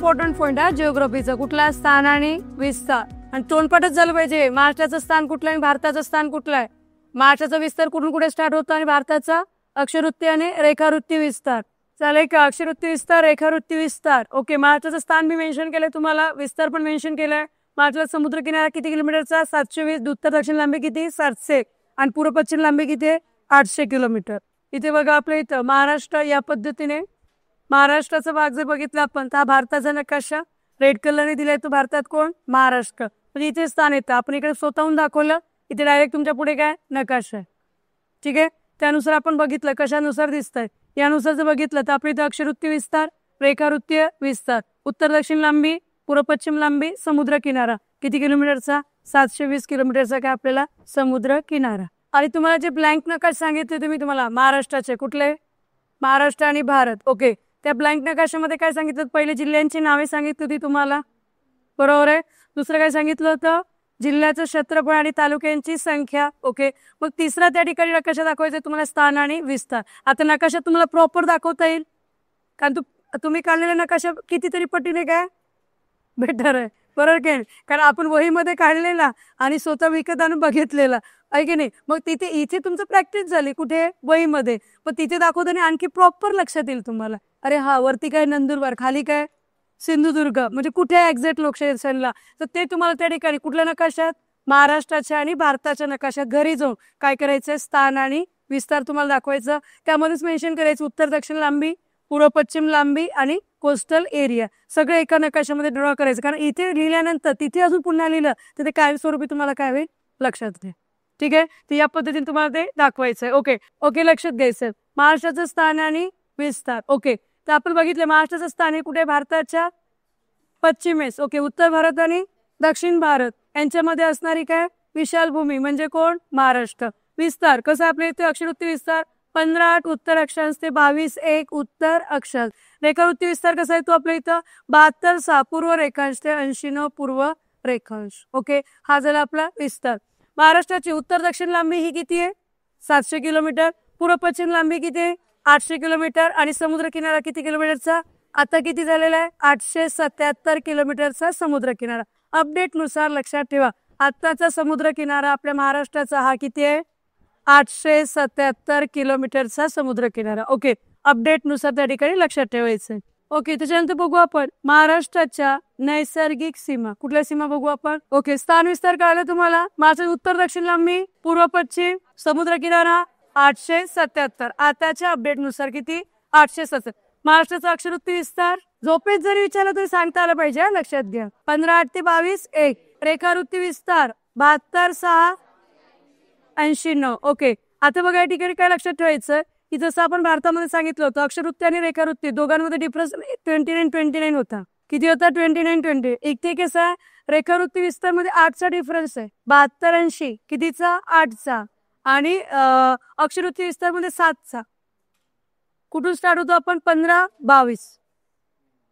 Important point आहे जिओग्राफीचा. कुठला स्थान आणि विस्तार. आणि तोंडपाठच झालं पाहिजे. महाराष्ट्राचं स्थान कुठलं आणि भारताचं स्थान कुठलं आहे. महाराष्ट्राचा विस्तार कुठून कुठे स्टार्ट होतो आणि भारताचा अक्षरवृत्ती आणि रेखावृत्ती विस्तार. चालेल का. अक्षरवृत्ती विस्तार, रेखावृत्ती विस्तार. ओके. महाराष्ट्राचं स्थान मी मेन्शन केलंय तुम्हाला, विस्तार पण मेन्शन केलाय. महाराष्ट्राचा समुद्र किनारा किती किलोमीटरचा? 720. उत्तर दक्षिण लांबी किती? 700. आणि पूर्व पश्चिम लांबी किती? 800 किलोमीटर. इथे बघा आपल्या इथं महाराष्ट्र या पद्धतीने. महाराष्ट्राचा भाग जर बघितला आपण तर हा भारताचा नकाशा रेड कलरने दिलाय. तो भारतात कोण? महाराष्ट्र. म्हणजे इथे स्थान येतं. आपण इकडे स्वतःहून दाखवलं. इथे डायरेक्ट तुमच्या पुढे काय नकाशा आहे. ठीक आहे. त्यानुसार आपण बघितलं कशानुसार दिसतंय. यानुसार जर बघितलं तर आपल्या इथं अक्षरवृत्ती विस्तार, रेखावृत्तीय विस्तार, उत्तर दक्षिण लांबी, पूर्व पश्चिम लांबी, समुद्र किनारा किती किलोमीटरचा? 720 किलोमीटरचा काय आपल्याला समुद्र किनारा. आणि तुम्हाला जे ब्लँक नकाश सांगितले तुम्ही तुम्हाला महाराष्ट्राचे कुठले? महाराष्ट्र आणि भारत. ओके. त्या ब्लँक नकाशामध्ये काय सांगितलं? पहिले जिल्ह्यांची नावे सांगितली होती तुम्हाला, बरोबर आहे. दुसरं काय सांगितलं होतं? जिल्ह्याचं क्षेत्रफळ आणि तालुक्यांची संख्या. ओके. मग तिसरा त्या ठिकाणी नकाशा दाखवायचा तुम्हाला स्थान आणि विस्तार. आता नकाशा तुम्हाला प्रॉपर दाखवता येईल कारण तुम्ही काढलेला नकाशा कितीतरी पटीने काय बेटर आहे, बरोबर काय. कारण आपण वहीमध्ये काढलेला आणि स्वतः विकत आणून बघितलेला आहे की नाही. मग तिथे इथे तुमचं प्रॅक्टिस झाली कुठे? वहीमध्ये. मग तिथे दाखवताना आणखी प्रॉपर लक्षात येईल तुम्हाला. अरे हा वरती काय नंदुरबार, खाली काय सिंधुदुर्ग, म्हणजे कुठे एक्झॅक्ट लोकेशनला. तर ते तुम्हाला त्या ठिकाणी कुठल्या नकाशात? महाराष्ट्राच्या आणि भारताच्या नकाशात घरी जाऊन काय करायचंय? स्थान आणि विस्तार तुम्हाला दाखवायचं. त्यामध्येच मेन्शन करायचं उत्तर दक्षिण लांबी, पूर्व पश्चिम लांबी आणि कोस्टल एरिया सगळं एका नकाशामध्ये ड्रॉ करायचं. कारण इथे लिहिल्यानंतर तिथे अजून पुन्हा लिहिलं तर ते कायमस्वरूपी तुम्हाला काय होईल लक्षात घ्या. ठीक आहे. तर या पद्धतीने तुम्हाला ते दाखवायचंय. ओके. ओके. लक्षात घ्यायचं महाराष्ट्राचं स्थान आणि विस्तार. ओके. तर आपण बघितलं महाराष्ट्राचं स्थान हे कुठे? भारताच्या पश्चिमेस. ओके. उत्तर भारत आणि दक्षिण भारत यांच्यामध्ये असणारी काय विशाल भूमी म्हणजे कोण? महाराष्ट्र. विस्तार कसं आपल्या इथे अक्षरवृत्ती विस्तार 15 उत्तर अक्षांश ते 22 उत्तर अक्षांश. रेखावृत्ती विस्तार कसा आहे तो आपल्या इथं 72 पूर्व रेखांश ते 80 पूर्व रेखांश. ओके. हा झाला आपला विस्तार. महाराष्ट्राची उत्तर दक्षिण लांबी ही किती आहे? 700 किलोमीटर. पूर्व पश्चिम लांबी किती आहे? 800 किलोमीटर. आणि समुद्र किनारा किती किलोमीटरचा आता किती झालेला आहे? 877 किलोमीटरचा समुद्र किनारा. अपडेट नुसार लक्षात ठेवा आत्ताचा समुद्र किनारा आपल्या महाराष्ट्राचा हा किती आहे? 877 किलोमीटरचा समुद्र किनारा. ओके. अपडेट नुसार त्या ठिकाणी लक्षात ठेवायचं. ओके. त्याच्यानंतर बघू आपण महाराष्ट्राच्या नैसर्गिक सीमा. कुठल्या सीमा बघू आपण? ओके. स्थान विस्तार कळलं तुम्हाला. महाराष्ट्राची उत्तर दक्षिण लांबी, पूर्व पश्चिम, समुद्र किनारा 877. आताच्या अपडेट नुसार किती? 877. महाराष्ट्राचा अक्षरवृत्ती विस्तार झोपेत जरी विचारलं तरी सांगता आलं पाहिजे, लक्षात घ्या. 15 ते 22 रेखावृत्ती विस्तार 72 89. ओके. आता बघा या ठिकाणी काय लक्षात ठेवायचं की जसं आपण भारतामध्ये सांगितलं होतं अक्षरवृत्ती आणि रेखावृत्ती दोघांमध्ये डिफरन्स 29-29 होता. किती होता? 29-20. इथे कसं आहे रेखावृत्ती विस्तार मध्ये 8चा डिफरन्स आहे. 72-80 कितीचा? 8चा. आणि अक्षरवृत्ती विस्तार मध्ये 7चा. कुठून स्टार्ट होतो आपण? 15-22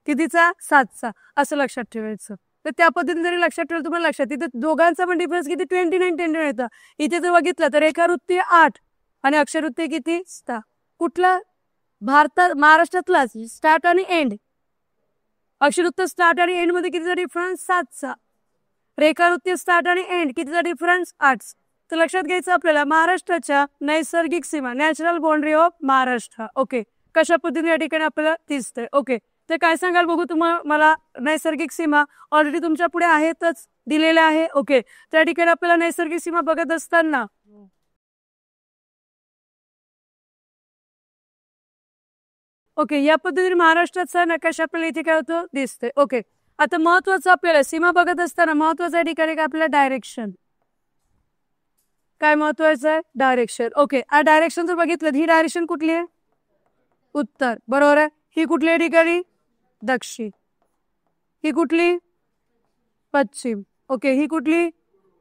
कितीचा? 7चा. असं लक्षात ठेवायचं. तर त्या पद्धतीने जरी लक्षात ठेवलं तुम्हाला लक्षात तिथे दोघांचा पण डिफरन्स किती? 29-29 येतं. इथे जर बघितलं तर रेखावृत्ती 8 आणि अक्षरवृत्ती किती? 6. कुठला? महाराष्ट्रातलाच स्टार्ट आणि एंड. अक्षरवृत्त स्टार्ट आणि एंड मध्ये कितीचा डिफरन्स? 7चा. रेखावृत्ती स्टार्ट आणि एंड कितीचा डिफरन्स? 8. तर लक्षात घ्यायचं आपल्याला महाराष्ट्राच्या नैसर्गिक सीमा natural boundary of Maharashtra. Okay. कशा पद्धतीने या ठिकाणी आपल्याला दिसतंय. ओके. तर काय सांगाल बघू तुम्हाला. मला नैसर्गिक सीमा ऑलरेडी तुमच्या पुढे आहेतच दिलेल्या आहे. ओके. त्या ठिकाणी आपल्याला नैसर्गिक सीमा बघत असताना ओके या पद्धतीने महाराष्ट्राचा नकाशा आपल्याला इथे काय होतं दिसतंय. ओके. आता महत्वाचं आपल्याला सीमा बघत असताना महत्वाचं ठिकाणी काय आपल्याला डायरेक्शन. काय महत्वाचं आहे? डायरेक्शन. ओके. हा डायरेक्शन जर बघितलं ही डायरेक्शन कुठली आहे? उत्तर. बरोबर आहे. ही कुठल्या ठिकाणी? दक्षिण. ही कुठली? पश्चिम. ओके. ही कुठली?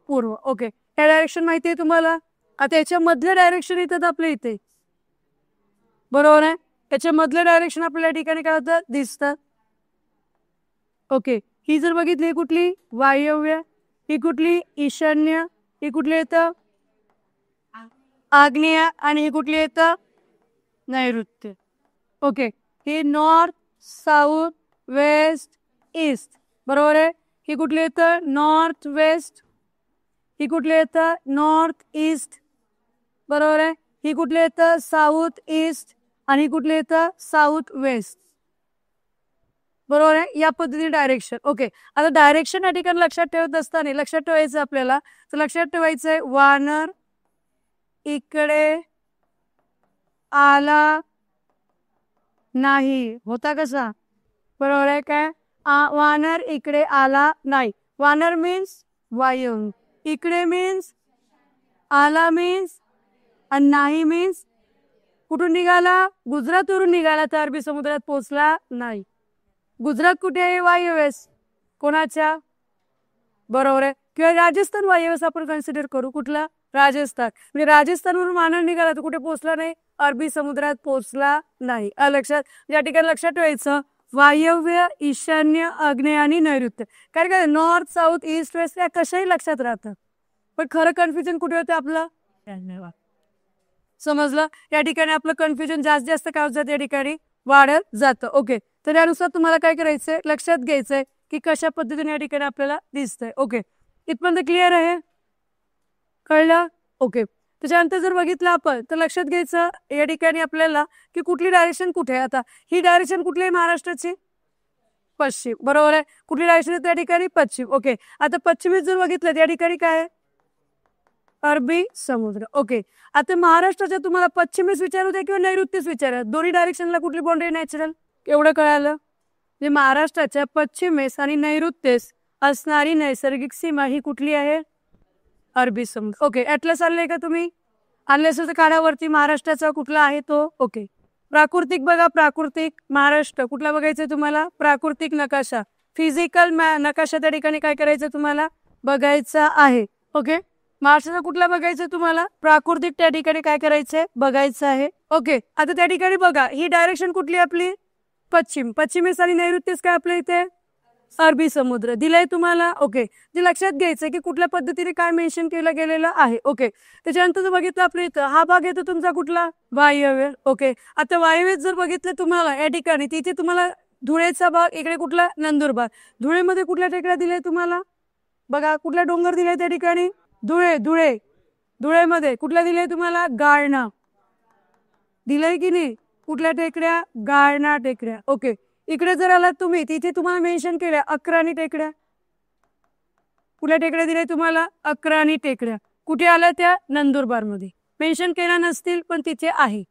पूर्व. ओके. या डायरेक्शन माहिती आहे तुम्हाला. आता याच्या मधले डायरेक्शन येतात आपल्या इथे, बरोबर आहे. याच्या मधले डायरेक्शन आपल्या ठिकाणी काय होतं दिसतात. ओके. ही जर बघितली कुठली? वायव्य. ही कुठली? ईशान्य. ही कुठली येतं? आग्नेय. आणि ही कुठली येतं? नैऋत्य. ओके. हे नॉर्थ, साऊथ, वेस्ट, ईस्ट, बरोबर आहे. ही कुठली येतं नॉर्थ वेस्ट, ही कुठली येतं नॉर्थ ईस्ट, बरोबर आहे. ही कुठली येतं साऊथ ईस्ट आणि ही कुठली येतं साऊथ वेस्ट, बरोबर आहे. या पद्धतीने डायरेक्शन. ओके, आता डायरेक्शन या ठिकाणी लक्षात ठेवत असताना लक्षात ठेवायचं आपल्याला, तर लक्षात ठेवायचंय वानर इकडे आला नाही, होता कसा, बरोबर आहे काय. वानर इकडे आला नाही, वानर मीन्स वायू, इकडे मीन्स आला मीन्स, आणि नाही मीन्स कुठून निघाला, गुजरातवरून निघाला तर अरबी समुद्रात पोहोचला नाही. गुजरात कुठे आहे, वायव्येस कोणाच्या, बरोबर आहे. किंवा राजस्थान वायव्येस आपण कन्सिडर करू, कुठला राजस्थान, म्हणजे राजस्थानवरून वानर निघाला तर कुठे पोहोचला नाही, अरबी समुद्रात पोहोचला नाही. लक्षात, या ठिकाणी लक्षात ठेवायचं वायव्य, ईशान्य, आग्नेय आणि नैऋत्य. कारण काय नॉर्थ साऊथ ईस्ट वेस्ट या कशाही लक्षात राहतं, पण खरं कन्फ्युजन कुठे होतं आपलं, समजलं. या ठिकाणी आपलं कन्फ्युजन जास्त जास्त काय होत जातं, या ठिकाणी वाढत जातं. ओके, तर यानुसार तुम्हाला काय करायचंय, लक्षात घ्यायचंय की कशा पद्धतीने या ठिकाणी आपल्याला दिसतंय. ओके, इथपर्यंत क्लिअर आहे, कळलं. ओके, त्याच्यानंतर जर बघितलं आपण तर लक्षात घ्यायचं या ठिकाणी आपल्याला की कुठली डायरेक्शन कुठे आहे. आता ही डायरेक्शन कुठली आहे, महाराष्ट्राची पश्चिम, बरोबर आहे. कुठली डायरेक्शन आहे त्या ठिकाणी पश्चिम. ओके, आता पश्चिमेत जर बघितलं त्या ठिकाणी काय आहे, अरबी समुद्र. ओके, आता महाराष्ट्राच्या तुम्हाला पश्चिमेस विचारू द्या किंवा नैऋत्यच विचारा, दोन्ही डायरेक्शनला कुठली बाउंड्री नॅचरल, एवढं कळालं. म्हणजे महाराष्ट्राच्या पश्चिमेस आणि नैऋत्येस असणारी नैसर्गिक सीमा ही कुठली आहे, अरबी समुद्र. ओके, ॲटलस आणलंय का तुम्ही, आणले असेल तर काढावरती महाराष्ट्राचा कुठला आहे तो. ओके, प्राकृतिक बघा, प्राकृतिक महाराष्ट्र कुठला बघायचंय तुम्हाला, प्राकृतिक नकाशा, फिजिकल नकाशा त्या ठिकाणी काय करायचं तुम्हाला बघायचा आहे. ओके, महाराष्ट्राचा कुठला बघायचं तुम्हाला, प्राकृतिक त्या ठिकाणी काय करायचंय बघायचं आहे. ओके, आता त्या ठिकाणी बघा ही डायरेक्शन कुठली आपली पश्चिम, पश्चिमेस आणि नैऋत्येस काय आपल्या इथे अरबी समुद्र दिलाय तुम्हाला. ओके, जे लक्षात घ्यायचं की कुठल्या पद्धतीने काय मेन्शन केलं गेलेलं आहे. ओके, त्याच्यानंतर जर बघितलं आपल्या इथं हा भाग येतो तुमचा कुठला वायव्य. ओके, आता वायव्येत जर बघितलं तुम्हाला या ठिकाणी तिथे तुम्हाला धुळेचा भाग, इकडे कुठला नंदुरबार. धुळेमध्ये कुठल्या टेकड्या दिल्या तुम्हाला बघा, कुठला डोंगर दिलाय त्या ठिकाणी धुळे, धुळे, धुळेमध्ये कुठल्या दिलंय तुम्हाला गाळणा दिलंय की नाही, कुठल्या टेकड्या गाळणा टेकड्या. ओके, इकडे जर आलात तुम्ही तिथे तुम्हाला मेन्शन केल्या अक्राणी टेकड्या, कुठल्या टेकड्या दिल्या तुम्हाला अक्राणी टेकड्या, कुठे आल्या त्या नंदुरबार मध्ये, मेन्शन केल्या नसतील पण तिथे आहे,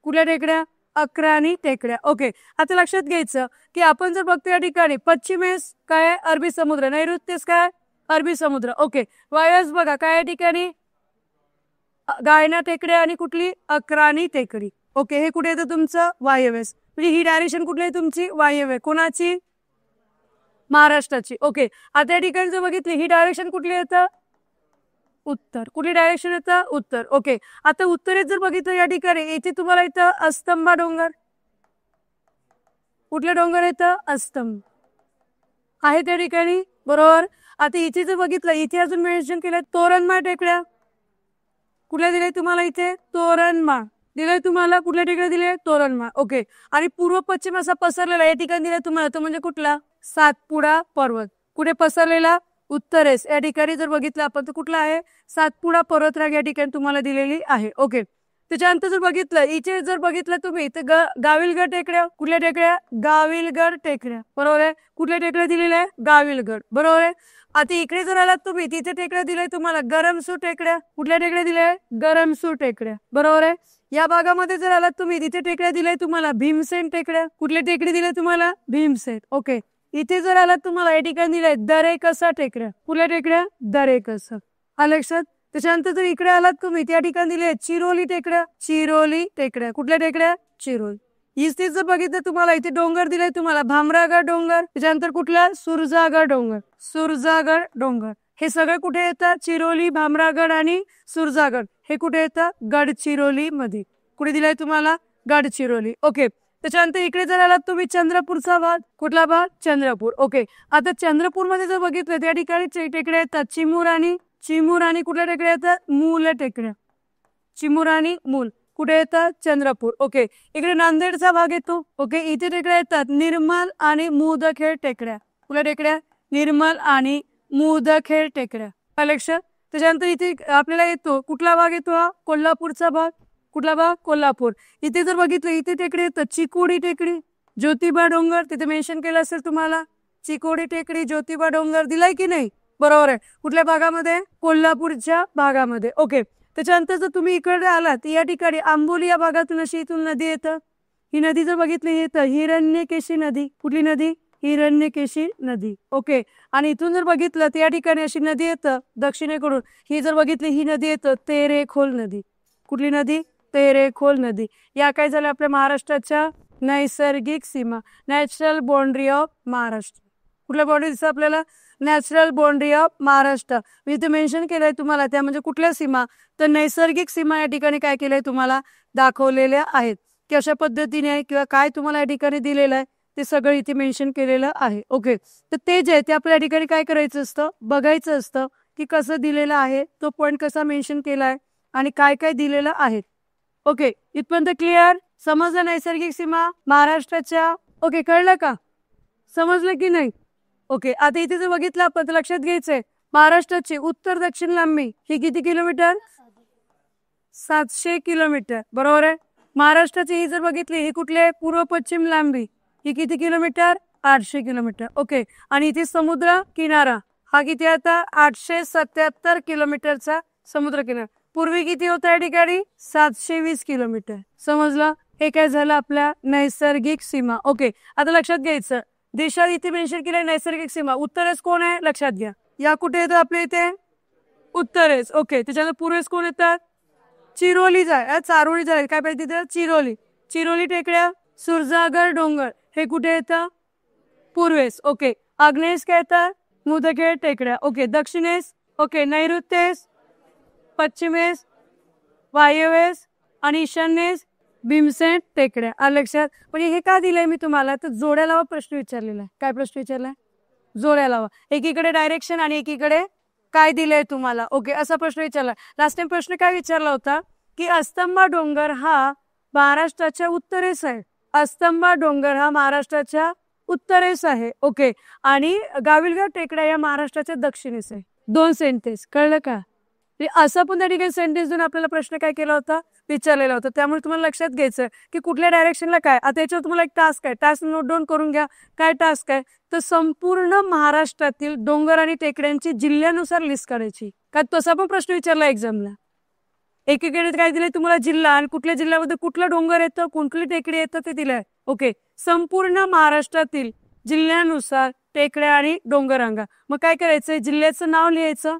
कुठल्या टेकड्या अक्राणी टेकड्या. ओके, आता लक्षात घ्यायचं की आपण जर बघतो या ठिकाणी पश्चिमेस काय अरबी समुद्र, नैऋत्येस काय अरबी समुद्र. ओके, वायव्येस बघा काय या ठिकाणी गायना टेकड्या आणि कुठली अक्राणी टेकडी. ओके, हे कुठे येतं तुमचं वायव्येस, म्हणजे ही डायरेक्शन कुठली आहे तुमची वायव्य, कोणाची महाराष्ट्राची. ओके, आता या ठिकाणी जर बघितली ही डायरेक्शन कुठली येतं उत्तर, कुठली डायरेक्शन येतं उत्तर. ओके, आता उत्तरेत जर बघितलं या ठिकाणी इथे तुम्हाला येतं अस्तंबा डोंगर, कुठलं डोंगर येतं अस्तंब आहे त्या ठिकाणी, बरोबर. आता इथे जर बघितलं इथे अजून मेन्शन केलं तोरणमाळ टेकड्या, कुठल्या दिले तुम्हाला इथे तोरणमाळ दिले तुम्हाला, कुठल्या ठिकाणी दिले तोरणमाळ. ओके, आणि पूर्व पश्चिम असा पसरलेला या ठिकाणी दिलाय तुम्हाला तो म्हणजे कुठला सातपुडा पर्वत, कुठे पसरलेला उत्तरेस. या ठिकाणी जर बघितलं आपण तर कुठला आहे सातपुडा पर्वतरांग या ठिकाणी तुम्हाला दिलेली आहे. ओके, त्याच्यानंतर जर बघितलं इथे जर बघितलं तुम्ही तर गाविलगड टेकड्या, कुठल्या टेकड्या गाविलगड टेकड्या, बरोबर आहे. कुठल्या टेकड्या दिलेल्या आहे गाविलगड, बरोबर आहे. आता इकडे जर आलात तुम्ही तिथे टेकड्या दिल्या तुम्हाला गरमसूर टेकड्या, कुठल्या टेकड्या दिल्या गरमसूर टेकड्या, बरोबर आहे. या भागामध्ये जर आलात तुम्ही तिथे टेकड्या दिल्या तुम्हाला भीमसेन टेकड्या, कुठल्या टेकडी दिल्या तुम्हाला भीमसेन. ओके, इथे जर आलात तुम्हाला या ठिकाणी दिलंय दरेकसा टेकड्या, कुठल्या टेकड्या दरेकसा, लक्षात. त्याच्यानंतर जर इकडे आलात तुम्ही त्या ठिकाणी दिले चिरोली टेकड्या, चिरोली टेकड्या, कुठल्या टेकड्या चिरोली. इथे जर बघितलं तुम्हाला इथे डोंगर दिलाय तुम्हाला भामरागड डोंगर, त्याच्यानंतर कुठला सुरजागड डोंगर, सुरजागड डोंगर. हे सगळे कुठे येतात चिरोली, भामरागड आणि सुरजागड हे कुठे येतात गडचिरोली मध्ये, कुठे दिलाय तुम्हाला गडचिरोली. ओके, त्याच्यानंतर इकडे जर आलात तुम्ही चंद्रपूरचा भाग, कुठला भाग चंद्रपूर. ओके, आता चंद्रपूर मध्ये जर बघितलं त्या ठिकाणी टेकड्या येतात चिमूर आणि कुठल्या टेकड्या येतात मूल टेकड्या, चिमूर आणि मूल कुठे येतात चंद्रपूर. ओके, इकडे नांदेडचा भाग येतो. ओके, इथे टेकड्या येतात निर्मल आणि मुदखेड टेकड्या, कुठल्या टेकड्या? निर्मल आणि मुदखेड टेकड्या. लक्षात. त्याच्यानंतर इथे आपल्याला येतो कुठला भाग येतो? हा कोल्हापूरचा भाग. कुठला भाग? कोल्हापूर. इथे जर बघितलं इथे टेकडी येतं चिकोडी टेकडी, ज्योतिबा डोंगर तिथे मेन्शन केलं असेल तुम्हाला. चिकोडी टेकडी, ज्योतिबा डोंगर दिलाय की नाही? बरोबर आहे. कुठल्या भागामध्ये? कोल्हापूरच्या भागामध्ये. ओके. त्याच्यानंतर जर तुम्ही इकडे आलात या ठिकाणी आंबोली या भागातून अशी इथून नदी येतं. ही नदी जर बघितली येतं हिरण्यकेशी नदी. कुठली नदी? हिरण्यकेशी नदी. ओके. आणि इथून जर बघितलं तर या ठिकाणी अशी नदी येतं दक्षिणेकडून. ही जर बघितली ही नदी येतं तेरेखोल नदी. कुठली नदी? तेरेखोल नदी. या काय झाल्या आपल्या महाराष्ट्राच्या नैसर्गिक सीमा, नॅचरल बाउंड्री ऑफ महाराष्ट्र. कुठल्या बाउंड्री दिसतं आपल्याला? Natural boundary of Maharashtra. मी इथे मेन्शन केलंय तुम्हाला त्या म्हणजे कुठल्या सीमा? तर नैसर्गिक सीमा या ठिकाणी काय केलंय तुम्हाला दाखवलेल्या आहेत की अशा पद्धतीने आहे किंवा काय तुम्हाला या ठिकाणी दिलेलं आहे ते सगळं इथे मेन्शन केलेलं आहे. ओके. तर ते जे आहे ते आपल्या ठिकाणी काय करायचं असतं? बघायचं असतं की कसं दिलेलं आहे, तो पॉईंट कसा मेन्शन केला आहे आणि काय काय दिलेलं आहे. ओके. इथपर्यंत क्लिअर? समजलं नैसर्गिक सीमा महाराष्ट्राच्या? ओके. कळलं का? समजलं की नाही? ओके. आता इथे जर बघितलं आपण तर लक्षात घ्यायचंय महाराष्ट्राची उत्तर दक्षिण लांबी ही किती किलोमीटर? 700 किलोमीटर. बरोबर आहे. महाराष्ट्राची ही जर बघितली ही कुठली आहे? पूर्व पश्चिम लांबी ही किती किलोमीटर? 800 किलोमीटर. ओके. आणि इथे समुद्र किनारा हा किती आता? 877 किलोमीटरचा समुद्र किनारा. पूर्वी किती होता या ठिकाणी? 720 किलोमीटर. समजलं? हे काय झालं आपल्या नैसर्गिक सीमा. ओके. आता लक्षात घ्यायचं देशात इथे मेन्शन केलं नैसर्गिक सीमा. उत्तरेस कोण आहे? लक्षात घ्या. या कुठे येतं आपल्या इथे? उत्तरेस. ओके. त्याच्यानंतर पूर्वेस कोण येतात? चिरोली जाय चारोळी जाय काय पाहिजे तिथे? चिरोली. चिरोली टेकड्या, सुरजागर डोंगर हे कुठे येतं? पूर्वेस. ओके. आग्नेयेस काय येतात? मुदखेड टेकड्या. ओके. दक्षिणेस? ओके. नैऋत्येस, पश्चिमेस, वायव्येस आणि ईशान्येस भीमसेन टेकड्या. आलं लक्षात? म्हणजे हे का दिलंय मी तुम्हाला? तर जोड्या लावा प्रश्न विचारलेला आहे. काय प्रश्न विचारलाय? जोड्या लावा. एकीकडे डायरेक्शन आणि एकीकडे काय दिलंय तुम्हाला. ओके. असा प्रश्न विचारला. लास्ट टाइम प्रश्न काय विचारला होता की अस्तंबा डोंगर हा महाराष्ट्राच्या उत्तरेस आहे. अस्तंबा डोंगर हा महाराष्ट्राच्या उत्तरेस आहे. ओके. आणि गाविलगाव टेकड्या या महाराष्ट्राच्या दक्षिणेस आहे. 2 सेंटेन्स. कळलं का? असं पण त्या ठिकाणी सेंटेन्स देऊन आपल्याला प्रश्न काय केला होता? विचारलेला होता. त्यामुळे तुम्हाला लक्षात घ्यायचं की कुठल्या डायरेक्शनला काय. आता याच्यावर तुम्हाला एक टास्क आहे. टास्क नोट डाऊन करून घ्या. काय टास्क आहे? तर संपूर्ण महाराष्ट्रातील डोंगर आणि टेकड्यांची जिल्ह्यानुसार लिस्ट करायची. का तसा पण प्रश्न विचारला एक्झामला. एकीकडे काय दिलंय तुम्हाला? जिल्हा आणि कुठल्या जिल्ह्यामध्ये कुठलं डोंगर येतं, कुठली टेकडी येतं ते दिलंय. ओके. संपूर्ण महाराष्ट्रातील जिल्ह्यानुसार टेकड्या आणि डोंगररांगा. मग काय करायचंय? जिल्ह्याचं नाव लिहायचं.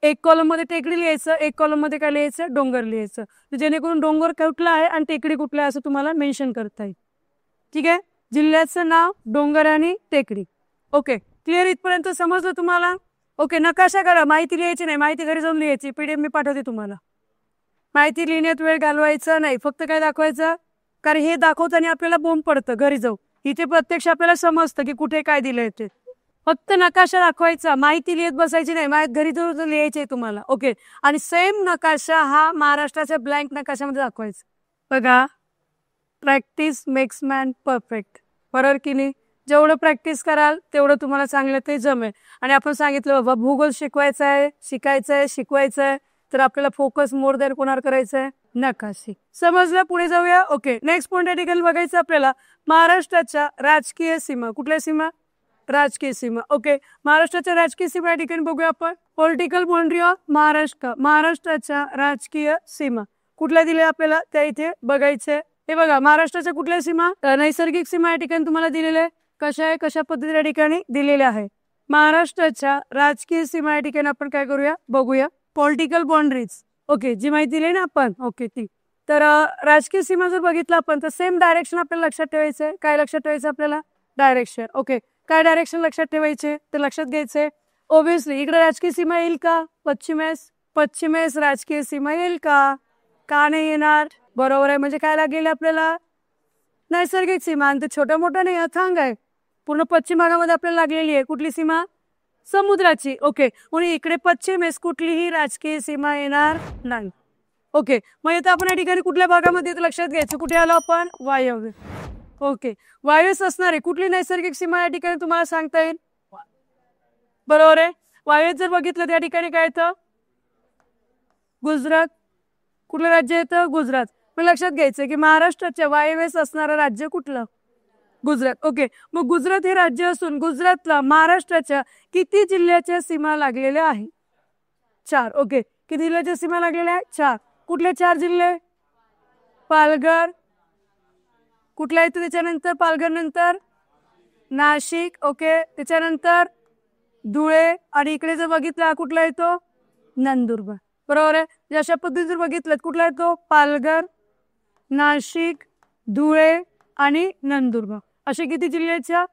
एक कॉलम मध्ये टेकडी लिहायचं, एक कॉलम मध्ये काय लिहायचं? डोंगर लिहायचं. जेणेकरून डोंगर कुठला आहे आणि टेकडी कुठला आहे असं तुम्हाला मेन्शन करता येईल. ठीक आहे. जिल्ह्याचं नाव, डोंगर आणि टेकडी. ओके. क्लिअर? इथपर्यंत समजलं तुम्हाला? ओके. नकाशा करा. माहिती लिहायची नाही, माहिती घरी जाऊन लिहायची. पीडीएफ मी पाठवते तुम्हाला. माहिती लिहिण्यात वेळ घालवायचा नाही, फक्त काय दाखवायचं? कारण हे दाखवताना आपल्याला बोंब पडतं घरी जाऊ. इथे प्रत्यक्ष आपल्याला समजतं की कुठे काय दिलंय ते. फक्त नकाशा दाखवायचा, माहिती लिहित बसायची नाही. माहिती घरी जाऊन लिहायची आहे तुम्हाला. ओके. आणि सेम नकाशा हा महाराष्ट्राच्या ब्लँक नकाशामध्ये दाखवायचा. बघा, प्रॅक्टिस मेक्स मॅन परफेक्ट. बरोबर की नाही? जेवढं प्रॅक्टिस कराल तेवढं तुम्हाला चांगलं ते जमेल. आणि आपण सांगितलं बाबा भूगोल शिकवायचा आहे, शिकायचं आहे, शिकवायचं आहे, तर आपल्याला फोकस मोर दॅन कोणावर करायचं आहे? नकाशे. समजलं? पुढे जाऊया. ओके. नेक्स्ट पॉईंट या ठिकाणी बघायचं आपल्याला महाराष्ट्राच्या राजकीय सीमा. कुठल्या सीमा? राजकीय सीमा. ओके. महाराष्ट्राच्या राजकीय सीमा या ठिकाणी बघूया आपण. Political boundary of Maharashtra. महाराष्ट्राच्या राजकीय सीमा कुठल्या दिल्या आपल्याला त्या इथे बघायचंय. हे बघा, महाराष्ट्राच्या कुठल्या सीमा? नैसर्गिक सीमा या ठिकाणी तुम्हाला दिलेल्या आहे. कशा आहे, कशा पद्धतीने या ठिकाणी दिलेल्या आहे. महाराष्ट्राच्या राजकीय सीमा या ठिकाणी आपण काय करूया? बघूया. Political boundaries. ओके. जी माहिती दिली ना आपण. ओके. ती तर राजकीय सीमा जर बघितलं आपण तर सेम डायरेक्शन आपल्याला लक्षात ठेवायचंय. काय लक्षात ठेवायचं आपल्याला? डायरेक्शन. ओके. काय डायरेक्शन लक्षात ठेवायचे तर लक्षात घ्यायचे. ओबियसली इकडे राजकीय सीमा येईल का? पश्चिमेस. पश्चिमेस राजकीय सीमा येईल का? का नाही येणार? बरोबर आहे. म्हणजे काय लागेल आपल्याला? नैसर्गिक सीमा. आणि ते छोट्या मोठ्या नाही, अथांग आहे. पूर्ण पश्चिम भागामध्ये आपल्याला लागलेली आहे. कुठली सीमा? समुद्राची. ओके. म्हणून इकडे पश्चिमेस कुठलीही राजकीय सीमा येणार नाही. ओके. मग येतं आपण या ठिकाणी कुठल्या भागामध्ये लक्षात घ्यायचं? कुठे आलो आपण? वायव्य. ओके. वायव्यस असणारे कुठली नैसर्गिक सीमा या ठिकाणी तुम्हाला सांगता येईल? बरोबर आहे. वायव्येत जर बघितलं त्या ठिकाणी काय येतं? गुजरात. कुठलं राज्य येतं? गुजरात. मग लक्षात घ्यायचं की महाराष्ट्राच्या वायव्येस असणारं राज्य कुठलं? गुजरात. ओके, मग गुजरात हे राज्य असून गुजरातला महाराष्ट्राच्या किती जिल्ह्याच्या सीमा लागलेल्या आहे? 4. ओके, किती जिल्ह्याच्या सीमा लागलेल्या आहे? 4. कुठले 4 जिल्हे? पालघर. कुठला येतो त्याच्यानंतर? पालघर नंतर नाशिक. ओके, त्याच्यानंतर धुळे. आणि इकडे जर बघितला कुठला येतो? नंदुरबार. बरोबर आहे. अशा पद्धतीने जर बघितलं कुठला येतो? पालघर, नाशिक, धुळे आणि नंदुरबार. असे किती जिल्ह्याच्या?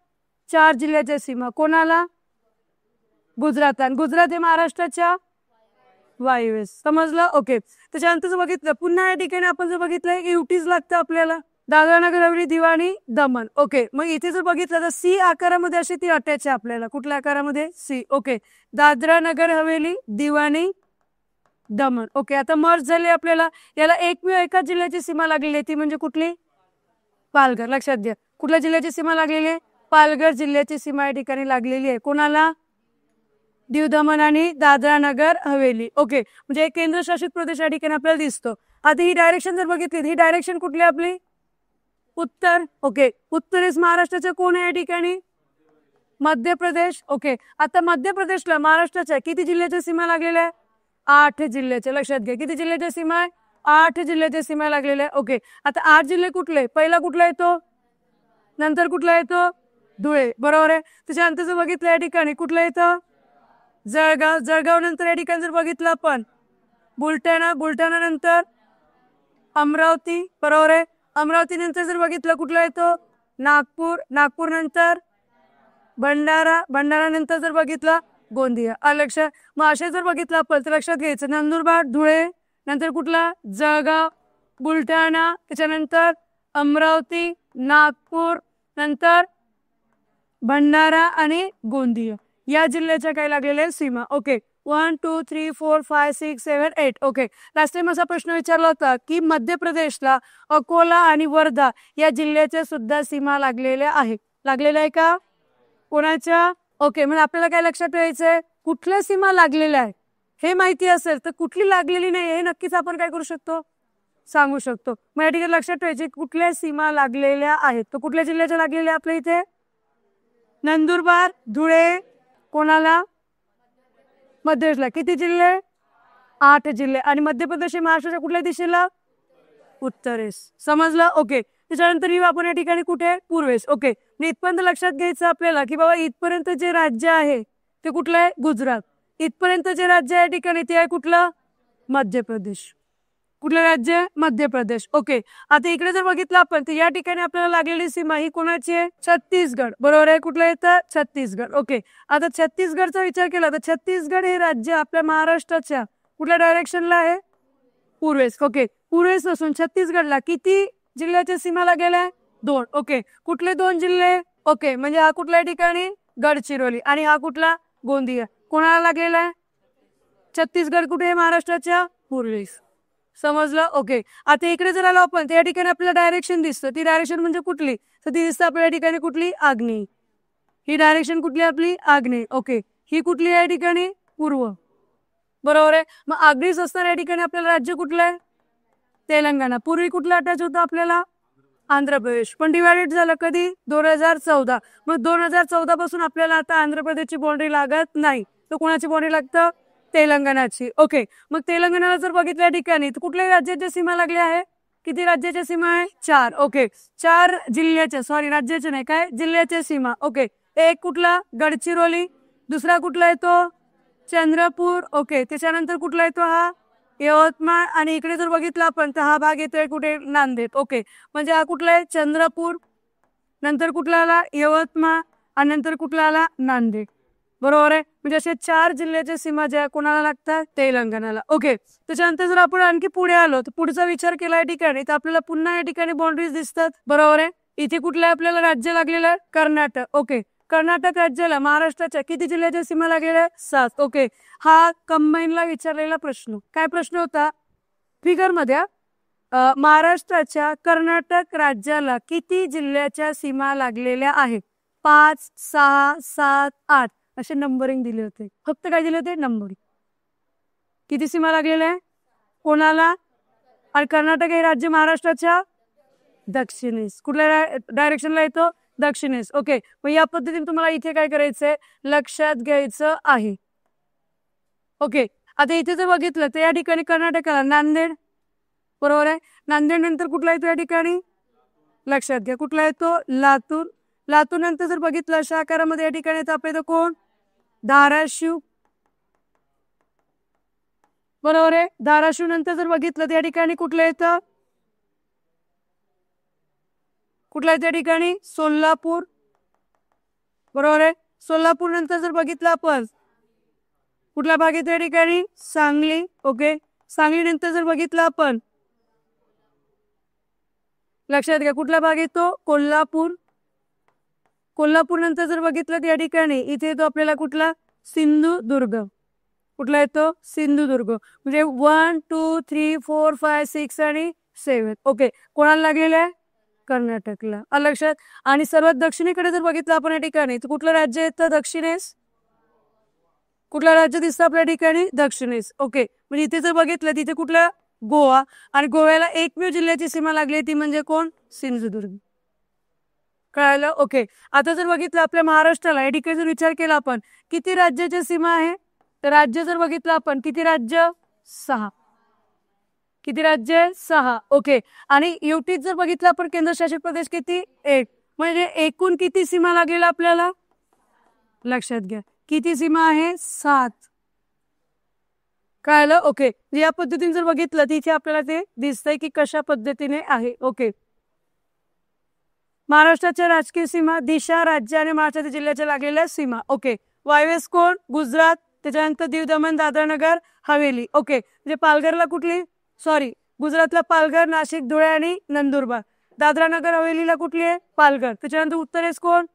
4 जिल्ह्याच्या सीमा कोणाला? गुजरात. आणि गुजरात हे महाराष्ट्राच्या वायव्येस. समजलं? ओके, त्याच्यानंतर जर बघितलं पुन्हा या ठिकाणी आपण जर बघितलं युटीज लागतं आपल्याला, दादरा नगर हवेली, दिवा आणि दमण. ओके, मग इथे जर बघितलं तर सी आकारामध्ये अशी ती अटॅच आहे आपल्याला. कुठल्या आकारामध्ये? सी. ओके, दादरा नगर हवेली, दिवा आणि दमण. ओके, आता मर्ज झाले आपल्याला. याला एकमेव एकाच जिल्ह्याची सीमा लागलेली आहे, ती म्हणजे कुठली? पालघर. लक्षात घ्या, कुठल्या जिल्ह्याची सीमा लागलेली आहे? पालघर जिल्ह्याची सीमा या ठिकाणी लागलेली आहे. कोणाला? दीव दमण आणि दादरा नगर हवेली. ओके, म्हणजे एक केंद्रशासित प्रदेश या ठिकाणी आपल्याला दिसतो. आता ही डायरेक्शन जर बघितली, ही डायरेक्शन कुठली आपली? उत्तर. ओके, उत्तरेस महाराष्ट्राच्या कोण आहे या ठिकाणी? मध्य प्रदेश. ओके, आता मध्य प्रदेशला महाराष्ट्राच्या किती जिल्ह्याच्या सीमा लागलेल्या आहे? 8 जिल्ह्याच्या. लक्षात घ्या, किती जिल्ह्याच्या सीमा आहे? 8 जिल्ह्याच्या सीमा लागलेल्या आहे. ओके, आता 8 जिल्हे कुठले? पहिला कुठला येतो? नंतर कुठला येतो? धुळे. बरोबर आहे. त्याच्यानंतर जर बघितलं या ठिकाणी कुठलं येतं? जळगाव. जळगाव नंतर या ठिकाणी जर बघितलं आपण बुलढाणा. बुलढाणा नंतर अमरावती. बरोबर आहे. अमरावती नंतर जर बघितलं कुठला येतो? नागपूर. नागपूर नंतर भंडारा. भंडारा नंतर जर बघितलं गोंदिया. लक्षात. मग असे जर बघितलं आपण तर लक्षात घ्यायचं नंदुरबार, धुळे, नंतर कुठला? जळगाव, बुलढाणा, त्याच्यानंतर अमरावती, नागपूर, नंतर भंडारा आणि गोंदिया या जिल्ह्याच्या काय लागलेल्या सीमा. ओके, 1 2 3 4 5 6 7 8. ओके, लास्ट टाइम असा प्रश्न विचारला होता की मध्य प्रदेशला अकोला आणि वर्धा या जिल्ह्याच्या सुद्धा सीमा लागलेल्या आहेत. लागलेल्या आहे का? कोणाच्या? ओके, म्हणजे आपल्याला काय लक्षात ठेवायचंय? कुठल्या सीमा लागलेल्या आहे हे माहिती असेल तर कुठली लागलेली नाही हे नक्कीच आपण काय करू शकतो? सांगू शकतो. मग या ठिकाणी लक्षात ठेवायचे कुठल्या सीमा लागलेल्या आहेत. तर कुठल्या जिल्ह्याच्या लागलेल्या आपल्या इथे? नंदुरबार, धुळे. कोणाला? मध्य प्रदेशला. किती जिल्हे? 8 जिल्हे. आणि मध्य प्रदेश हे महाराष्ट्राच्या कुठल्या दिशेला? उत्तरेस. समजलं? ओके, त्याच्यानंतर येऊ आपण या ठिकाणी कुठे? पूर्वेस. ओके, इथपर्यंत लक्षात घ्यायचं आपल्याला की बाबा इथपर्यंत जे राज्य आहे ते कुठलं आहे? गुजरात. इथपर्यंत जे राज्य आहे ठिकाणी ते आहे कुठलं? मध्य प्रदेश. कुठलं राज्य? मध्य प्रदेश. ओके, आता इकडे जर बघितलं आपण तर या ठिकाणी आपल्याला लागलेली सीमा ही कोणाची आहे? छत्तीसगड. बरोबर आहे. कुठलं येतं? छत्तीसगड. ओके, आता छत्तीसगडचा विचार केला तर छत्तीसगड हे राज्य आपल्या महाराष्ट्राच्या कुठल्या डायरेक्शनला आहे? पूर्वेस. ओके, पूर्वेस असून छत्तीसगडला किती जिल्ह्याच्या सीमा लागलेल्या? 2. ओके, कुठले 2 जिल्हे? ओके, म्हणजे हा कुठल्या ठिकाणी? गडचिरोली. आणि हा कुठला? गोंदिया. कोणाला लागलेला आहे? छत्तीसगड कुठे आहे? महाराष्ट्राच्या पूर्वेस. समजलं? ओके, आता इकडे जर आलो आपण त्या ठिकाणी आपल्याला डायरेक्शन दिसतं. ती डायरेक्शन म्हणजे कुठली? तर ती दिसतं आपल्या ठिकाणी कुठली? आग्नेय. ही डायरेक्शन कुठली आपली? आग्नेय. ओके, ही कुठली आहे या ठिकाणी? पूर्व. बरोबर आहे. मग आग्नेय असणाऱ्या या ठिकाणी आपल्याला राज्य कुठलं आहे? तेलंगणा. पूर्वी कुठलं अटॅच होतं आपल्याला? आंध्र प्रदेश. पण डिवायडेड झालं कधी? 2014. मग 2014 पासून आपल्याला आता आंध्र प्रदेशची बाउंड्री लागत नाही. तर कोणाची बाउंड्री लागतं? तेलंगणाची. ओके, मग तेलंगणाला जर बघितल्या ठिकाणी तर कुठल्या राज्याच्या सीमा लागल्या आहे? किती राज्याच्या सीमा आहे? 4. ओके, 4 जिल्ह्याच्या, सॉरी राज्याच्या नाही, काय जिल्ह्याच्या सीमा. ओके, एक कुठला? गडचिरोली. दुसरा कुठला येतो? चंद्रपूर. ओके, त्याच्यानंतर कुठला येतो? हा यवतमाळ. आणि इकडे जर बघितलं आपण तर हा भाग येतोय कुठे? नांदेड. ओके, म्हणजे हा कुठला आहे? चंद्रपूर. नंतर कुठला आला? यवतमाळ. आणि नंतर कुठला आला? नांदेड. बरोबर आहे. म्हणजे असे 4 जिल्ह्याच्या सीमा ज्या कोणाला लागतात? तेलंगणाला. ओके, त्याच्यानंतर जर आपण आणखी पुढे आलो तर पुढचा विचार केला या ठिकाणी तर आपल्याला पुन्हा या ठिकाणी बाउंड्रीज दिसतात. बरोबर आहे. इथे कुठलं आपल्याला राज्य लागलेलं? कर्नाटक. ओके, कर्नाटक राज्याला महाराष्ट्राच्या किती जिल्ह्याच्या सीमा लागलेल्या? 7. ओके, हा कंबाईनला विचारलेला प्रश्न. काय प्रश्न होता? फिगर मध्ये महाराष्ट्राच्या कर्नाटक राज्याला किती जिल्ह्याच्या सीमा लागलेल्या आहेत? 5, 6, 7, 8. असे नंबरिंग दिले होते, फक्त काय दिले होते, नंबरिंग. किती सीमा लागलेल्या आहे कोणाला? आणि कर्नाटक हे राज्य महाराष्ट्राच्या दक्षिणेस, कुठल्या डायरेक्शनला येतो? दक्षिणेस. ओके, मग या पद्धतीने तुम्हाला इथे काय करायचंय, लक्षात घ्यायचं आहे. ओके, आता इथे जर बघितलं तर या ठिकाणी कर्नाटकाला नांदेड, बरोबर आहे. नांदेड नंतर कुठला येतो या ठिकाणी? लक्षात घ्या, कुठला येतो? लातूर. लातूर नंतर जर बघितलं अशा आकारामध्ये या ठिकाणी येतो आपल्या इथं कोण? धाराशिव, बरोबर आहे. धाराशिव नंतर जर बघितलं तर या ठिकाणी कुठलं येतं? कुठल्या त्या ठिकाणी? सोलापूर, बरोबर आहे. सोलापूर नंतर जर बघितलं आपण कुठला भाग येतो या ठिकाणी? सांगली. ओके, सांगली नंतर जर बघितलं आपण, लक्षात घ्या, कुठला भाग येतो? कोल्हापूर. कोल्हापूर नंतर जर बघितलं तर या ठिकाणी इथे येतो आपल्याला कुठला? सिंधुदुर्ग. कुठला येतो? सिंधुदुर्ग. म्हणजे 1 2 3 4 5 6 आणि 7. ओके, कोणाला लागलेलं आहे? कर्नाटकला. लक्षात. आणि सर्वात दक्षिणेकडे जर बघितलं आपण या ठिकाणी तर कुठलं राज्य येतं दक्षिणेस? कुठलं राज्य दिसतं आपल्या ठिकाणी? दक्षिणेस. ओके, म्हणजे इथे जर बघितलं तिथे कुठलं? गोवा. आणि गोव्याला एकमेव जिल्ह्याची सीमा लागली ती म्हणजे कोण? सिंधुदुर्ग. कळालं? ओके, आता जर बघितलं आपल्या महाराष्ट्राला या ठिकाणी जर विचार केला आपण किती राज्याच्या सीमा आहे, तर राज्य जर बघितलं आपण किती राज्य? 6. किती राज्य? 6. ओके, आणि युटीत जर बघितलं आपण केंद्रशासित प्रदेश किती? 1. म्हणजे एकूण किती सीमा लागेल आपल्याला? लक्षात घ्या, किती सीमा आहे? 7. कळलं? ओके, या पद्धतीने जर बघितलं तर इथे आपल्याला ते दिसतंय की कशा पद्धतीने आहे. ओके, महाराष्ट्राच्या राजकीय सीमा दिशा, राज्य आणि महाराष्ट्राच्या जिल्ह्याच्या लागलेल्या सीमा. ओके, वायव्येस कोण? गुजरात. त्याच्यानंतर दीव दमण दादरा नगर हवेली. ओके, म्हणजे पालघरला कुठली? सॉरी, गुजरातला पालघर, नाशिक, धुळे आणि नंदुरबार. दादरा नगर हवेलीला कुठली आहे? पालघर. त्याच्यानंतर उत्तरेस कोण?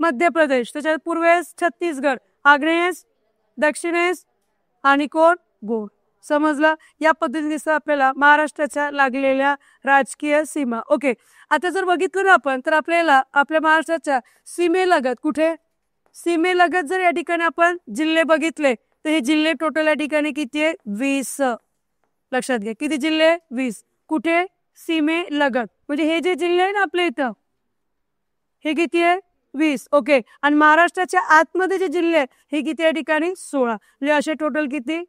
मध्य प्रदेश. त्याच्यात पूर्वेस छत्तीसगड, आग्नेयेस, दक्षिणेस आणि कोण? गोवा. समजलं? या पद्धतीने दिसतं आपल्याला महाराष्ट्राच्या लागलेल्या राजकीय सीमा. ओके, आता जर बघितलं ना आपण तर आपल्याला आपल्या महाराष्ट्राच्या सीमेलगत, कुठे? सीमेलगत जर या ठिकाणी आपण जिल्हे बघितले तर हे जिल्हे टोटल या ठिकाणी किती आहे? 20. लक्षात घ्या, किती जिल्हे? 20. कुठे? सीमेलगत. म्हणजे हे जे जिल्हे आहे ना आपल्या इथं हे किती आहे? 20. ओके, आणि महाराष्ट्राच्या आतमध्ये जे जिल्हे आहेत हे किती या ठिकाणी? 16. म्हणजे असे टोटल किती?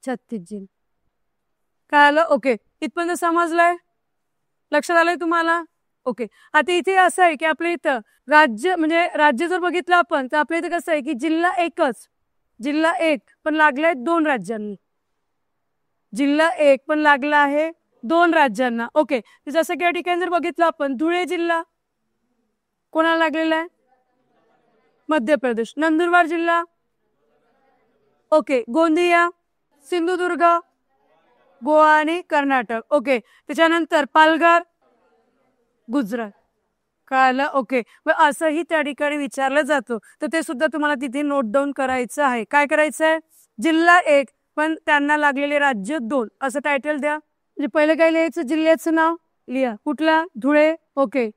36 जिल्हे. काय आलं? ओके, इथपर्यंत समजलंय? लक्षात आलंय तुम्हाला? ओके, आता इथे असं आहे की आपल्या इथं राज्य म्हणजे राज्य जर बघितलं आपण तर आपल्या इथं कसं आहे की जिल्हा एकच, जिल्हा एक पण लागलाय 2 राज्यांनी. जिल्हा एक पण लागला आहे 2 राज्यांना. ओके, जसं की या ठिकाणी जर बघितलं आपण धुळे जिल्हा कोणाला लागलेला आहे? मध्य प्रदेश. नंदुरबार जिल्हा, ओके, गोंदिया, सिंधुदुर्ग, गोवा आणि कर्नाटक. ओके, त्याच्यानंतर पालघर, गुजरात. कळालं? ओके, मग असंही त्या ठिकाणी विचारलं जातं तर ते सुद्धा तुम्हाला तिथे नोट डाऊन करायचं आहे. काय करायचं आहे? जिल्हा एक पण त्यांना लागलेले राज्य 2 असं टायटल द्या. म्हणजे पहिलं काय लिहायचं? जिल्ह्याचं नाव लिहा. कुठला? धुळे. ओके,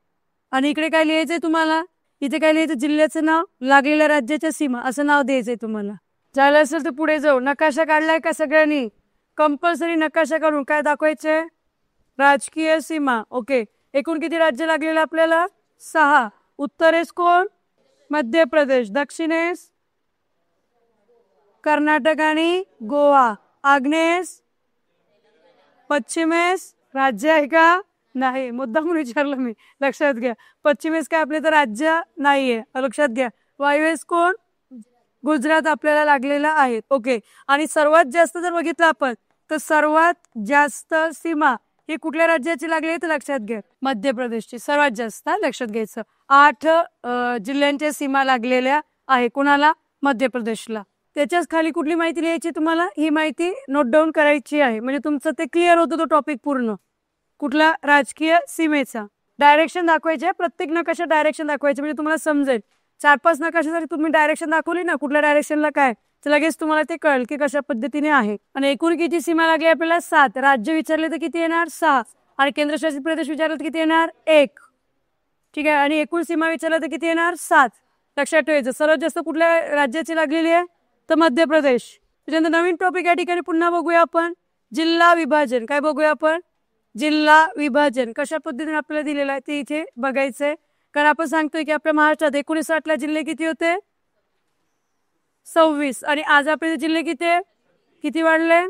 आणि इकडे काय लिहायचंय तुम्हाला? इथे काय लिहायचं? जिल्ह्याचं नाव, लागलेल्या राज्याच्या सीमा असं नाव द्यायचंय तुम्हाला. झालं असेल तर पुढे जाऊ. नकाशा काढलाय का सगळ्यांनी? कंपल्सरी नकाशा काढून काय दाखवायचे? राजकीय सीमा. ओके, एकूण किती राज्य लागलेलं आपल्याला? 6. उत्तरेस कोण? मध्य प्रदेश. दक्षिणेस कर्नाटक आणि गोवा. आग्नेयेस, पश्चिमेस राज्य आहे का? नाही, मुद्दाम विचारलं मी. लक्षात घ्या, पश्चिमेस काय आपले तर राज्य नाहीये. लक्षात घ्या. वायव्येस कोण? गुजरात आपल्याला लागलेला आहे. ओके, आणि सर्वात जास्त जर बघितलं आपण तर सर्वात जास्त सीमा ही कुठल्या राज्याची लागली तर लक्षात घ्या, मध्य प्रदेशची सर्वात जास्त. लक्षात घ्यायचं, 8 जिल्ह्यांच्या सीमा लागलेल्या आहे. कुणाला? मध्य प्रदेशला. त्याच्याच खाली कुठली माहिती लिहायची तुम्हाला? ही माहिती नोट डाऊन करायची आहे. म्हणजे तुमचं ते क्लिअर होतं तो टॉपिक पूर्ण. कुठला? राजकीय सीमेचा. डायरेक्शन दाखवायचे, प्रत्येक नकाशा डायरेक्शन दाखवायचे म्हणजे तुम्हाला समजेल. 4-5 नकाशा जरी तुम्ही डायरेक्शन दाखवली ना कुठल्या डायरेक्शनला काय तर लगेच तुम्हाला ते कळेल की कशा पद्धतीने आहे. आणि एकूण किती सीमा लागली आपल्याला? 7. राज्य विचारले तर किती येणार? 6. आणि केंद्रशासित प्रदेश विचारले तर किती येणार? 1. ठीक आहे, आणि एकूण सीमा विचारलं तर किती येणार? 7. लक्षात ठेवायचं. सर्वात जास्त कुठल्या राज्याची लागलेली आहे तर मध्य प्रदेश. त्याच्यानंतर नवीन टॉपिक या ठिकाणी पुन्हा बघूया आपण, जिल्हा विभाजन. काय बघूया आपण, जिल्हा विभाजन कशा पद्धतीने आपल्याला दिलेलं आहे ते इथे बघायचंय. कारण आपण सांगतोय की आपल्या महाराष्ट्रात 1960ला जिल्हे किती होते, 26, आणि आज आपले जिल्हे किती वाढले,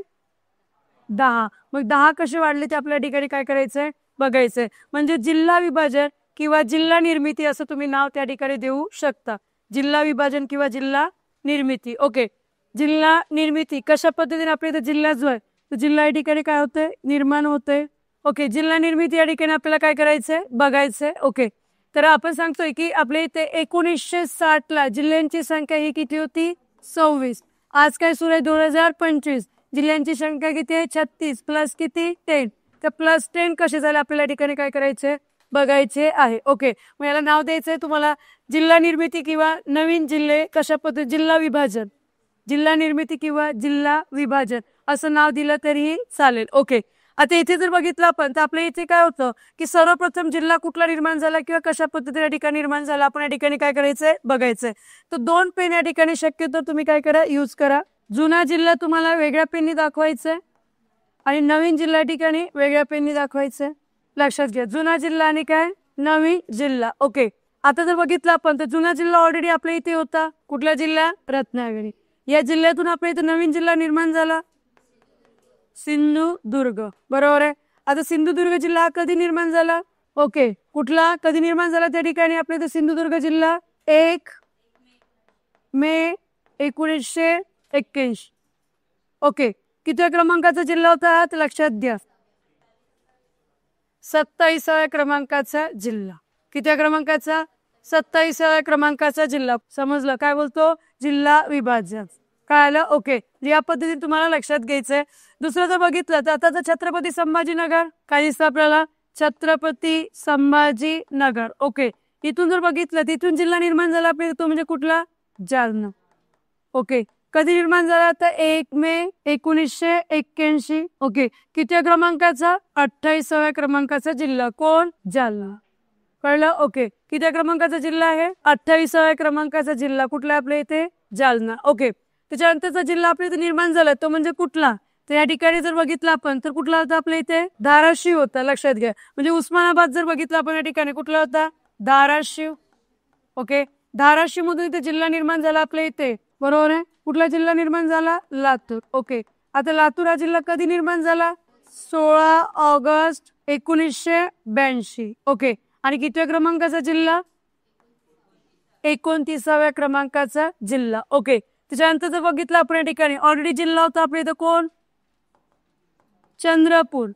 10. मग 10 कसे वाढले ते आपल्या ठिकाणी काय करायचंय बघायचंय. म्हणजे जिल्हा विभाजन किंवा जिल्हा निर्मिती असं तुम्ही नाव त्या ठिकाणी देऊ शकता. जिल्हा विभाजन किंवा जिल्हा निर्मिती. ओके, जिल्हा निर्मिती कशा पद्धतीने आपल्या इथे जिल्हा जो आहे तो जिल्हा या ठिकाणी काय होतंय, निर्माण होतंय. ओके, जिल्हा निर्मिती या ठिकाणी आपल्याला काय करायचंय बघायचंय. ओके, तर आपण सांगतोय की आपल्या इथे 1960ला जिल्ह्यांची संख्या ही किती होती, 26. आज काय सुरू आहे 2025, जिल्ह्यांची संख्या किती आहे 36 प्लस किती 10. तर प्लस 10 कसे झाले आपल्याला ठिकाणी काय करायचे बघायचे आहे. ओके, मग याला नाव द्यायचंय तुम्हाला जिल्हा निर्मिती किंवा नवीन जिल्हे कशा पद्धती, जिल्हा विभाजन, जिल्हा निर्मिती किंवा जिल्हा विभाजन असं नाव दिलं तरीही चालेल. ओके, आता इथे जर बघितलं आपण तर आपल्या इथे काय होतं की सर्वप्रथम जिल्हा कुठला निर्माण झाला किंवा कशा पद्धतीने ठिकाणी निर्माण झाला आपण या ठिकाणी काय करायचंय बघायचंय. तर 2 पेन या ठिकाणी शक्यतो तुम्ही काय करा यूज करा. जुना जिल्हा तुम्हाला वेगळ्या पेननी दाखवायचंय आणि नवीन जिल्हा ठिकाणी वेगळ्या पेननी दाखवायचंय. लक्षात घ्या, जुना जिल्हा आणि काय नवीन जिल्हा. ओके, आता जर बघितलं आपण तर जुना जिल्हा ऑलरेडी आपल्या इथे होता, कुठला जिल्हा, रत्नागिरी. या जिल्ह्यातून आपल्या इथे नवीन जिल्हा निर्माण झाला सिंधुदुर्ग, बरोबर आहे. आता सिंधुदुर्ग जिल्हा कधी निर्माण झाला, ओके, कुठला कधी निर्माण झाला त्या ठिकाणी आपल्या इथे सिंधुदुर्ग जिल्हा 1 मे 1981. ओके, कितव्या क्रमांकाचा जिल्हा होता ते लक्षात द्या, 27व्या क्रमांकाचा जिल्हा. कितव्या क्रमांकाचा, 27व्या क्रमांकाचा जिल्हा. समजलं काय बोलतो, जिल्हा विभाजन. काय आलं, ओके, या पद्धतीने तुम्हाला लक्षात घ्यायचंय. दुसरं जर बघितलं तर आता छत्रपती संभाजीनगर काय दिसतं आपल्याला, छत्रपती संभाजीनगर. ओके, इथून जर बघितलं तिथून जिल्हा निर्माण झाला आपल्या तो म्हणजे कुठला, जालना. ओके, कधी निर्माण झाला तर 1 मे 1981. ओके, कितव्या क्रमांकाचा, 28व्या क्रमांकाचा जिल्हा कोण, जालना. कळलं. ओके, कितव्या क्रमांकाचा जिल्हा आहे, 28व्या क्रमांकाचा जिल्हा कुठला आपल्या इथे, जालना. ओके, त्याच्यानंतरचा जिल्हा आपल्या इथे निर्माण झाला तो म्हणजे कुठला, तर या ठिकाणी जर बघितलं आपण तर कुठला होता आपल्या इथे, धाराशिव होता. लक्षात घ्या, म्हणजे उस्मानाबाद जर बघितलं आपण या ठिकाणी कुठला होता, धाराशिव. ओके, धाराशिव मधून इथे जिल्हा निर्माण झाला आपल्या इथे, बरोबर आहे. कुठला जिल्हा निर्माण झाला, लातूर. ओके, आता लातूर हा जिल्हा कधी निर्माण झाला, 16 ऑगस्ट 1982. ओके, आणि कितव्या क्रमांकाचा जिल्हा, 29व्या क्रमांकाचा जिल्हा. ओके, त्याच्यानंतर जर बघितलं आपण या ठिकाणी ऑलरेडी जिल्हा होता आपल्या इथं कोण, चंद्रपूर.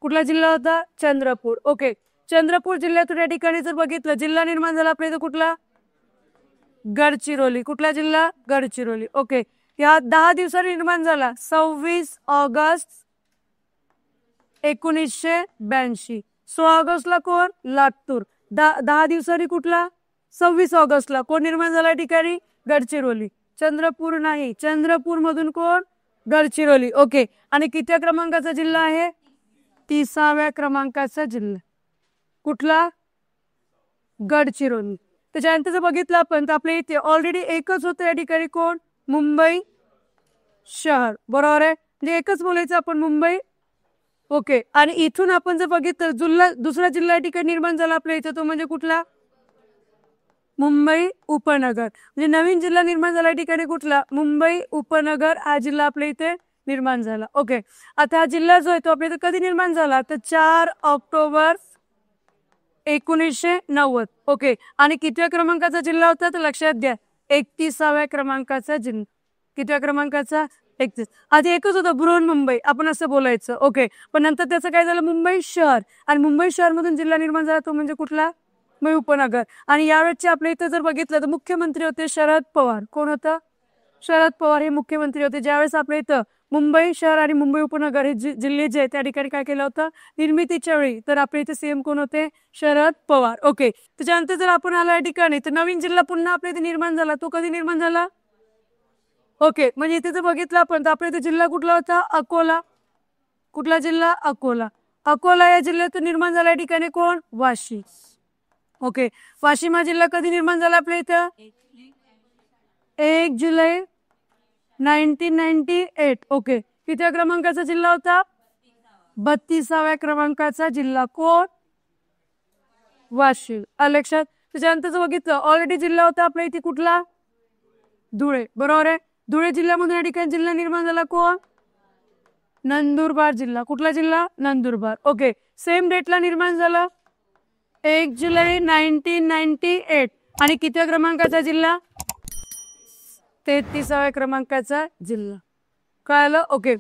कुठला जिल्हा होता, चंद्रपूर. ओके, चंद्रपूर जिल्ह्यातून या ठिकाणी जर बघितलं जिल्हा निर्माण झाला आपल्या इथं कुठला, गडचिरोली. कुठला जिल्हा, गडचिरोली. ओके, या 10 दिवसांनी निर्माण झाला 26 ऑगस्ट 1982. 16 ऑगस्टला कोण, लातूर. 10 दिवसांनी कुठला, 26 ऑगस्टला कोण निर्माण झाला ठिकाणी, गडचिरोली. चंद्रपूर नाही, चंद्रपूर मधून कोण, गडचिरोली. ओके, आणि कितव्या क्रमांकाचा जिल्हा आहे, 30व्या क्रमांकाचा जिल्हा कुठला, गडचिरोली. त्याच्यानंतर जर बघितलं आपण तर आपल्या इथे ऑलरेडी एकच होतं या ठिकाणी कोण, मुंबई शहर. बरोबर आहे, म्हणजे एकच बोलायचं आपण, मुंबई. ओके, आणि इथून आपण जर बघितलं दुसरा जिल्हा या ठिकाणी निर्माण झाला आपल्या इथे तो म्हणजे कुठला, मुंबई उपनगर. म्हणजे नवीन जिल्हा निर्माण झाला ठिकाणी कुठला, मुंबई उपनगर हा जिल्हा आपल्या इथे निर्माण झाला. ओके, आता हा जिल्हा जो आहे तो आपल्या इथे कधी निर्माण झाला तर 4 ऑक्टोबर 1990. ओके, आणि कितव्या क्रमांकाचा जिल्हा होता तर लक्षात द्या, 31व्या क्रमांकाचा जिल्हा. कितव्या क्रमांकाचा, 31. आधी एकच होतं बृहन्मुंबई आपण असं बोलायचं. ओके, पण नंतर त्याचं काय झालं, मुंबई शहर, आणि मुंबई शहर मधून जिल्हा निर्माण झाला तो म्हणजे कुठला, मुंबई उपनगर. आणि यावेळेचे आपल्या इथं जर बघितलं तर मुख्यमंत्री होते शरद पवार. कोण होतं, शरद पवार हे मुख्यमंत्री होते ज्यावेळेस आपल्या इथं मुंबई शहर आणि मुंबई उपनगर हे जिल्हे जे त्या ठिकाणी काय केलं होतं निर्मितीच्या वेळी, तर आपल्या इथे सीएम कोण होते, शरद पवार. ओके, त्याच्यानंतर जर आपण आला या ठिकाणी तर नवीन जिल्हा पुन्हा आपल्या इथे निर्माण झाला तो कधी निर्माण झाला, ओके, म्हणजे इथे जर बघितलं आपण तर आपल्या इथे जिल्हा कुठला होता, अकोला. कुठला जिल्हा, अकोला. अकोला या जिल्ह्यातून निर्माण झाला या ठिकाणी कोण, वाशिम. ओके, वाशिम हा जिल्हा कधी निर्माण झाला आपल्या इथं, 1 जुलै 1998. ओके. किती क्रमांकाचा जिल्हा होता? 32व्या क्रमांकाचा जिल्हा. कोण? वाशिम. लक्षात. त्याच्यानंतर बघितलं ऑलरेडी जिल्हा होता आपल्या इथे कुठला? धुळे. बरोबर आहे. धुळे जिल्ह्यामधून या ठिकाणी जिल्हा निर्माण झाला कोण? नंदुरबार जिल्हा. कुठला जिल्हा? नंदुरबार. ओके. सेम डेटला निर्माण झाला 1 जुलै 1998. आणि किती क्रमांकाचा जिल्हा? 33व्या क्रमांकाचा जिल्हा. कळलं? ओके.